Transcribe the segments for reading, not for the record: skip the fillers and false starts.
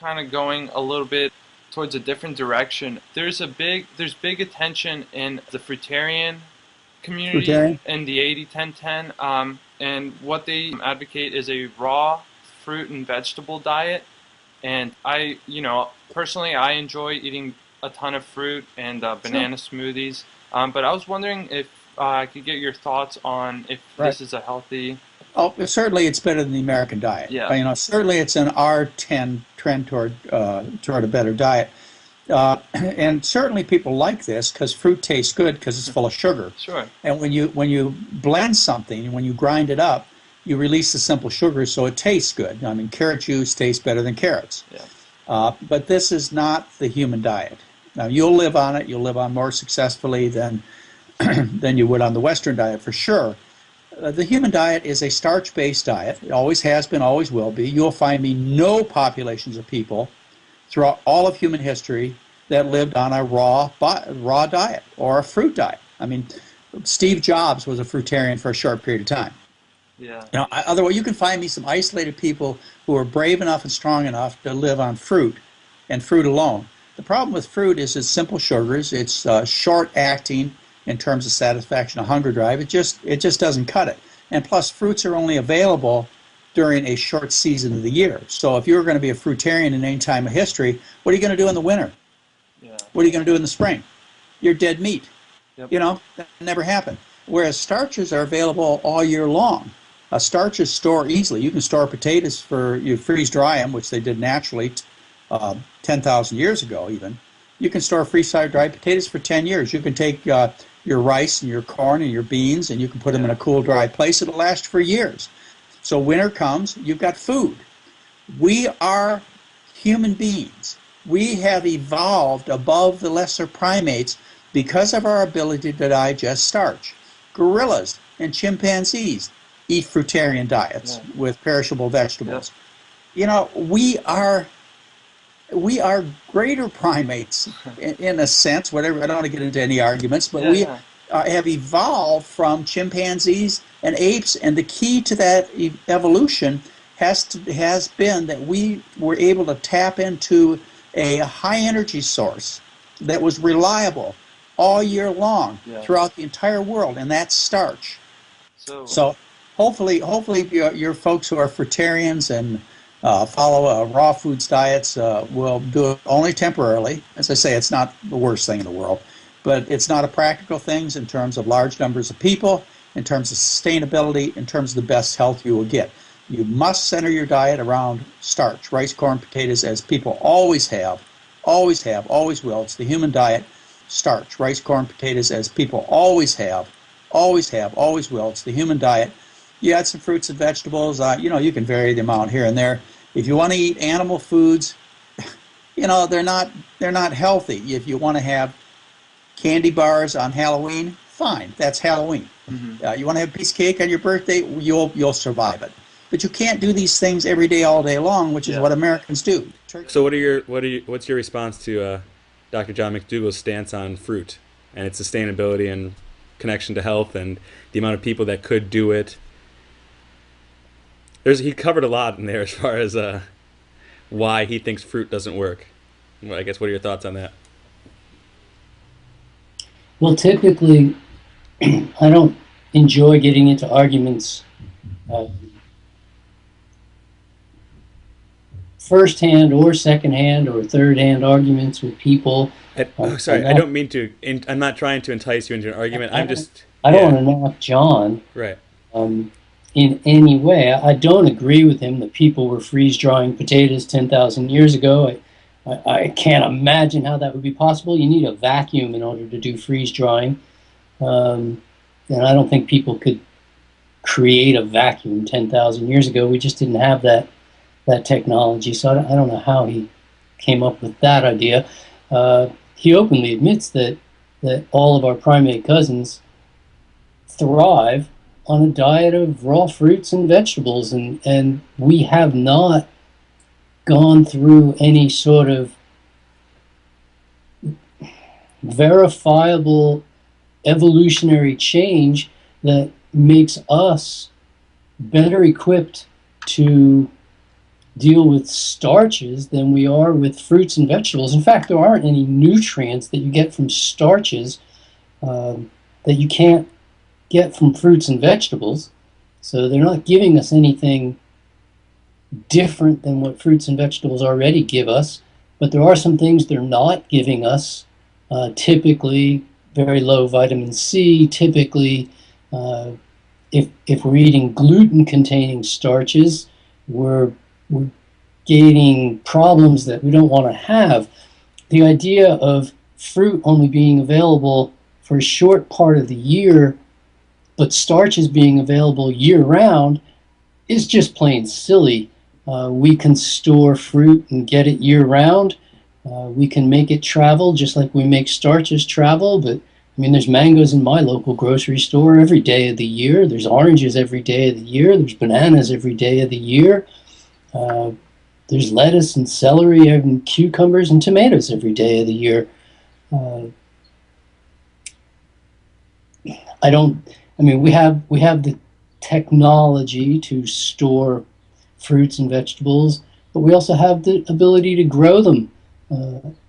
kind of going a little bit towards a different direction. There's big attention in the fruitarian community Fruitarian? in the 80-10-10, and what they advocate is a raw fruit and vegetable diet. And personally, I enjoy eating a ton of fruit and Sure. banana smoothies. But I was wondering if I could get your thoughts on if Right. this is a healthy. Oh, certainly it's better than the American diet. Yeah. Certainly it's an R10 trend toward a better diet. And certainly people like this because fruit tastes good because it's full of sugar. Sure. And when you blend something, when you grind it up, you release the simple sugars, so it tastes good. I mean, carrot juice tastes better than carrots. Yeah. But this is not the human diet. Now, you'll live on it. You'll live on more successfully than than you would on the Western diet for sure. The human diet is a starch-based diet. It always has been, always will be. You'll find me no populations of people throughout all of human history that lived on a raw diet or a fruit diet. I mean, Steve Jobs was a fruitarian for a short period of time. Yeah. Otherwise, you can find me some isolated people who are brave enough and strong enough to live on fruit and fruit alone. The problem with fruit is it's simple sugars. It's short-acting in terms of satisfaction of hunger drive. It just doesn't cut it. And plus, fruits are only available during a short season of the year. So if you're going to be a fruitarian in any time of history, what are you going to do in the winter? Yeah. What are you going to do in the spring? You're dead meat. Yep. That never happened. Whereas starches are available all year long. Starches store easily. You can store potatoes you freeze dry them, which they did naturally 10,000 years ago even. You can store freeze-dried potatoes for 10 years. You can take your rice and your corn and your beans and you can put them in a cool, dry place. It'll last for years. So winter comes, you've got food. We are human beings. We have evolved above the lesser primates because of our ability to digest starch. Gorillas and chimpanzees eat fruitarian diets with perishable vegetables. We are greater primates in a sense. Whatever. I don't want to get into any arguments, but we have evolved from chimpanzees and apes, and the key to that evolution has been that we were able to tap into a high energy source that was reliable all year long throughout the entire world, and that's starch. So hopefully your folks who are fruitarians and follow raw foods diets will do it only temporarily. As I say, it's not the worst thing in the world, but it's not a practical thing in terms of large numbers of people, in terms of sustainability, in terms of the best health you will get. You must center your diet around starch, rice, corn, potatoes, as people always have, always will. It's the human diet, starch, rice, corn, potatoes, as people always will. It's the human diet. You add some fruits and vegetables. You can vary the amount here and there. If you want to eat animal foods, they're not healthy. If you want to have candy bars on Halloween, fine, that's Halloween. Mm-hmm. You want to have a piece of cake on your birthday, you'll survive it. But you can't do these things every day, all day long, which is what Americans do. So what's your response to Dr. John McDougall's stance on fruit and its sustainability and connection to health and the amount of people that could do it? He covered a lot in there as far as why he thinks fruit doesn't work. Well, I guess what are your thoughts on that? Well, typically, I don't enjoy getting into arguments first-hand or second-hand or third-hand arguments with people. Sorry, I don't mean to. I'm not trying to entice you into an argument. I don't want to knock John. Right. In any way. I don't agree with him that people were freeze-drying potatoes 10,000 years ago. I can't imagine how that would be possible. You need a vacuum in order to do freeze-drying. And I don't think people could create a vacuum 10,000 years ago. We just didn't have that technology. So I don't know how he came up with that idea. He openly admits that all of our primate cousins thrive on a diet of raw fruits and vegetables, and we have not gone through any sort of verifiable evolutionary change that makes us better equipped to deal with starches than we are with fruits and vegetables. In fact, there aren't any nutrients that you get from starches that you can't get from fruits and vegetables. So they're not giving us anything different than what fruits and vegetables already give us. But there are some things they're not giving us, typically very low vitamin C, typically if we're eating gluten-containing starches, we're gaining problems that we don't want to have. The idea of fruit only being available for a short part of the year, but starches being available year-round, is just plain silly. We can store fruit and get it year-round. We can make it travel just like we make starches travel, but I mean, there's mangoes in my local grocery store every day of the year. There's oranges every day of the year. There's bananas every day of the year. There's lettuce and celery and cucumbers and tomatoes every day of the year. We have the technology to store fruits and vegetables, but we also have the ability to grow them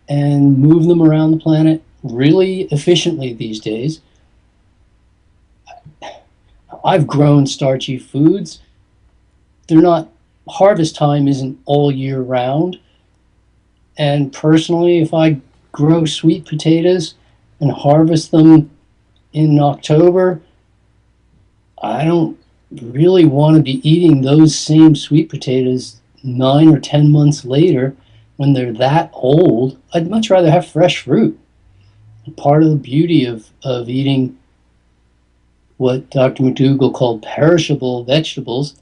and move them around the planet really efficiently these days. I've grown starchy foods. They're not, harvest time isn't all year round. And personally, if I grow sweet potatoes and harvest them in October, I don't really want to be eating those same sweet potatoes 9 or 10 months later when they're that old. I'd much rather have fresh fruit. Part of the beauty of eating what Dr. McDougall called perishable vegetables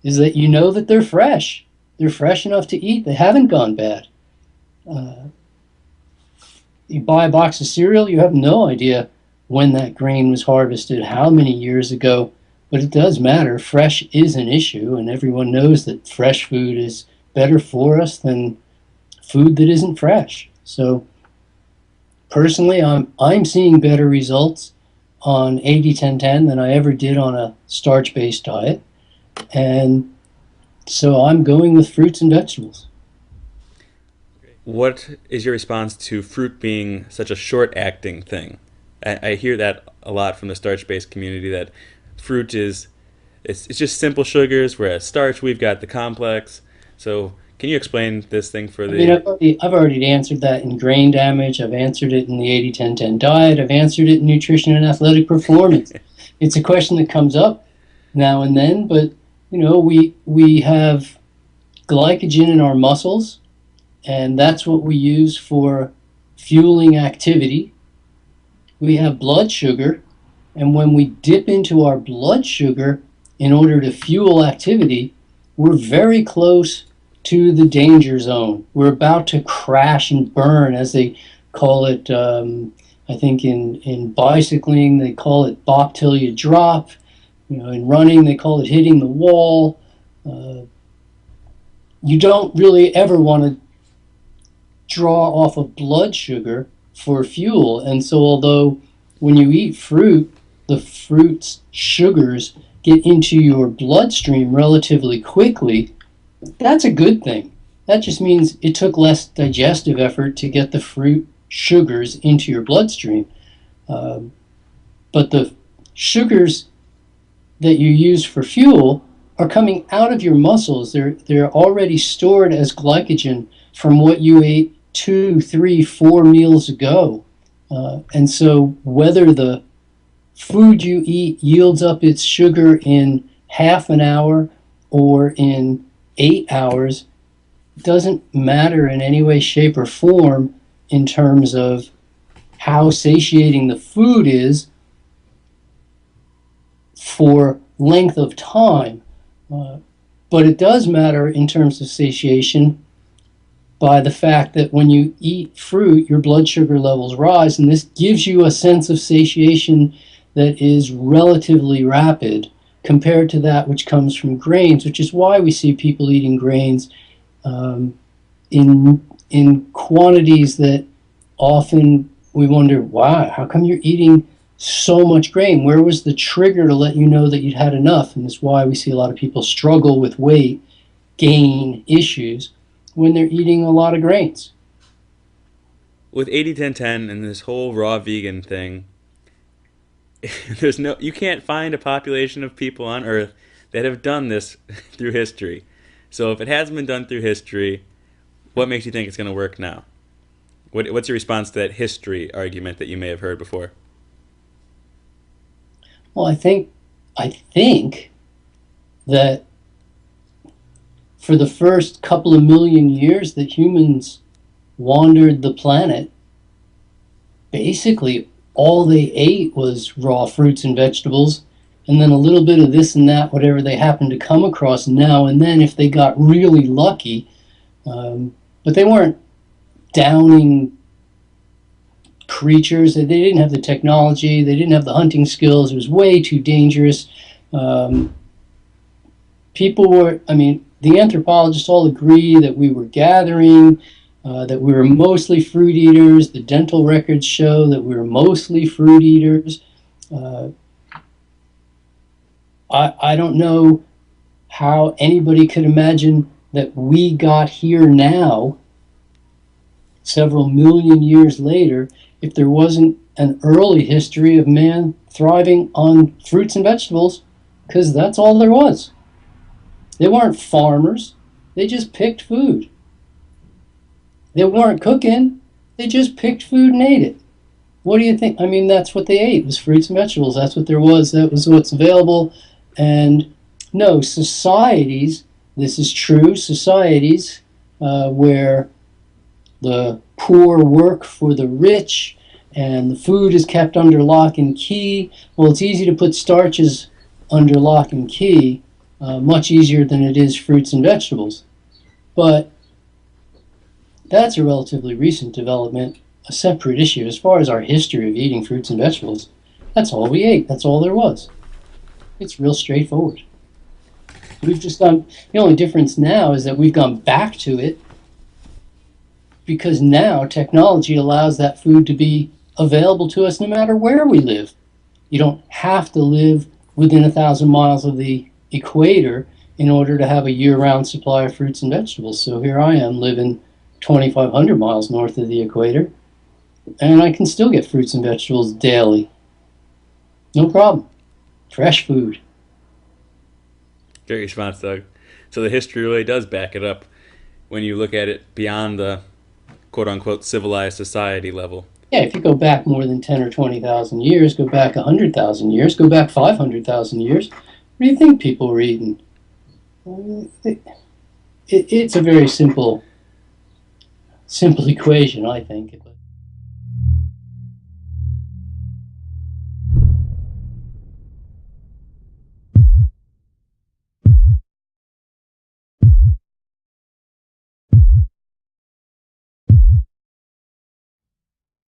is that you know that they're fresh. They're fresh enough to eat. They haven't gone bad. You buy a box of cereal, you have no idea when that grain was harvested, how many years ago, but it does matter. Fresh is an issue, and everyone knows that fresh food is better for us than food that isn't fresh. So personally, I'm seeing better results on 80-10-10 than I ever did on a starch-based diet. And so I'm going with fruits and vegetables. What is your response to fruit being such a short-acting thing? I hear that a lot from the starch-based community, that fruit it's just simple sugars, whereas starch, we've got the complex. So can you explain this thing for the... I've already answered that in grain damage. I've answered it in the 80-10-10 diet. I've answered it in nutrition and athletic performance. It's a question that comes up now and then, but we have glycogen in our muscles, and that's what we use for fueling activity. We have blood sugar, and when we dip into our blood sugar in order to fuel activity, we're very close to the danger zone. We're about to crash and burn, as they call it. I think in bicycling they call it bop till you drop. In running they call it hitting the wall. You don't really ever want to draw off of blood sugar for fuel, and so although when you eat fruit, the fruit's sugars get into your bloodstream relatively quickly, that's a good thing. That just means it took less digestive effort to get the fruit sugars into your bloodstream. But the sugars that you use for fuel are coming out of your muscles. They're already stored as glycogen from what you ate 2, 3, 4 meals ago. And so whether the food you eat yields up its sugar in half an hour or in 8 hours doesn't matter in any way, shape, or form in terms of how satiating the food is for length of time. But it does matter in terms of satiation by the fact that when you eat fruit, your blood sugar levels rise, and this gives you a sense of satiation that is relatively rapid compared to that which comes from grains, which is why we see people eating grains in quantities that often we wonder, wow, how come you're eating so much grain? Where was the trigger to let you know that you'd had enough? And that's why we see a lot of people struggle with weight gain issues when they're eating a lot of grains. With 80-10-10 and this whole raw vegan thing, you can't find a population of people on Earth that have done this through history. So if it hasn't been done through history, what makes you think it's going to work now? What's your response to that history argument that you may have heard before? Well, I think that for the first couple of million years that humans wandered the planet, basically all they ate was raw fruits and vegetables, and then a little bit of this and that, whatever they happened to come across now and then if they got really lucky. But they weren't downing creatures. They didn't have the technology. They didn't have the hunting skills. It was way too dangerous. The anthropologists all agree that we were gathering, that we were mostly fruit eaters. The dental records show that we were mostly fruit eaters. I don't know how anybody could imagine that we got here now, several million years later, if there wasn't an early history of man thriving on fruits and vegetables, because that's all there was. They weren't farmers. They just picked food. They weren't cooking. They just picked food and ate it. What do you think? I mean, that's what they ate, was fruits and vegetables. That's what there was. That was what's available. And no, societies, this is true, societies where the poor work for the rich and the food is kept under lock and key. Well, it's easy to put starches under lock and key, much easier than it is fruits and vegetables. But that's a relatively recent development, a separate issue. As far as our history of eating fruits and vegetables, that's all we ate. That's all there was. It's real straightforward. We've just gone, the only difference now is that we've gone back to it because now technology allows that food to be available to us no matter where we live. You don't have to live within 1,000 miles of the equator in order to have a year-round supply of fruits and vegetables. So here I am living 2,500 miles north of the equator, and I can still get fruits and vegetables daily. No problem. Fresh food. Great response, Doug. So the history really does back it up when you look at it beyond the quote-unquote civilized society level. Yeah, if you go back more than 10 or 20,000 years, go back 100,000 years, go back 500,000 years, what do you think people were eating? It's a very simple equation, I think.